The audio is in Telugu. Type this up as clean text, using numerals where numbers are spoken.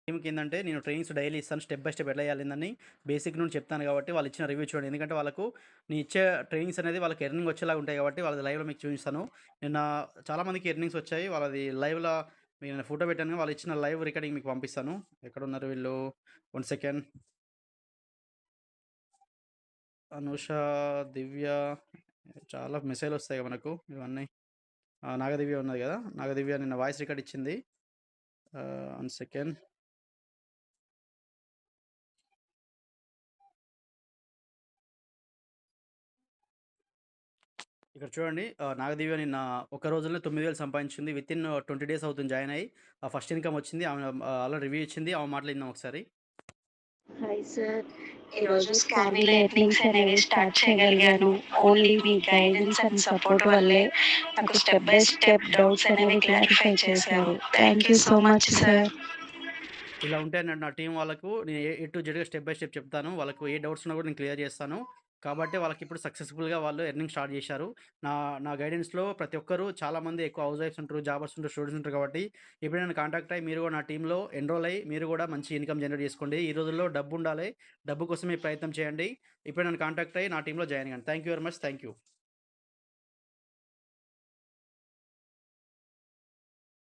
టీమ్‌కి ఏందంటే నేను ట్రైనింగ్స్ డైలీ ఇస్తాను. స్టెప్ బై స్టెప్ ఎట్లా చేయాలి బేసిక్ నుండి చెప్తాను కాబట్టి వాళ్ళు ఇచ్చిన రివ్యూ చూడండి. ఎందుకంటే వాళ్ళకు నేను ఇచ్చే ట్రైనింగ్స్ అనేది వాళ్ళకి ఎర్నింగ్ వచ్చేలాగా ఉంటాయి కాబట్టి వాళ్ళది లైవ్‌లో మీకు చూపిస్తాను. నిన్న చాలా మందికి ఎర్నింగ్స్ వచ్చాయి. వాళ్ళది లైవ్‌లో మీకు నేను ఫోటో పెట్టాను. వాళ్ళు ఇచ్చిన లైవ్ రికార్డింగ్ మీకు పంపిస్తాను. ఎక్కడున్నారు వీళ్ళు? 1 సెకండ్. అనూష, దివ్య చాలా మెసేజ్‌లొస్తాయి మనకు ఇవన్నీ. నాగదివ్య ఉన్నది గదా! నాగదివ్య నిన్న వాయిస్ రికార్డ్ ఇచ్చింది. 1 సెకండ్. ఇక్కడ చూడండి నాగదివ్య నిన్న ఒక రోజులోనే 9,000 సంపాదించింది. వితిన్ 20 డేస్ అవుతుంది జాయిన్ అయ్యి. ఫస్ట్ ఇన్‌కమ్ వచ్చింది. ఆమె ఆల్రెడీ రివ్యూ ఇచ్చింది. ఆమె మాటలు విందాం ఒకసారి. Hi sir. ఈరోజు స్కార్వీలో ఎర్నింగ్స్ అనేవి స్టార్ట్ చేయగలిగాను. Only me guidance and support వల్లే నాకు స్టెప్ బై స్టెప్ డౌట్స్ అనేవి క్లారిఫై చేశారు. Thank you so much sir. ఇలా ఉంటే నా టీమ్ వాళ్ళకు నేను A to జెడ్‌గా step by step చెప్తాను. వాళ్ళకు ఏ డౌట్స్ ఉన్నా కూడా నేను క్లియర్ చేస్తాను. కాబట్టి వాళ్ళకిప్పుడు సక్సెస్‌ఫుల్‌గా వాళ్ళు ఎర్నింగ్ స్టార్ట్ చేశారు. నా నా గైడెన్స్‌లో ప్రతి ఒక్కరు చాలామంది ఎక్కువ హౌస్ వైఫ్స్ ఉంటారు, జాబర్స్ ఉంటారు, స్టూడెంట్స్ ఉంటారు కాబట్టి ఇప్పుడు నన్ను కాంటాక్ట్ అయ్యి మీరు కూడా నా టీమ్‌లో ఎన్రోల్ అయ్యి మీరు కూడా మంచి ఇన్‌కమ్ జనరేట్ చేసుకోండి. ఈ రోజుల్లో డబ్బు ఉండాలి. డబ్బు కోసమే ప్రయత్నం చేయండి. ఇప్పుడే నన్ను కాంటాక్ట్ అయ్యి నా టీమ్‌లో జాయిన్ అవ్వండి. Thank you very much. Thank you.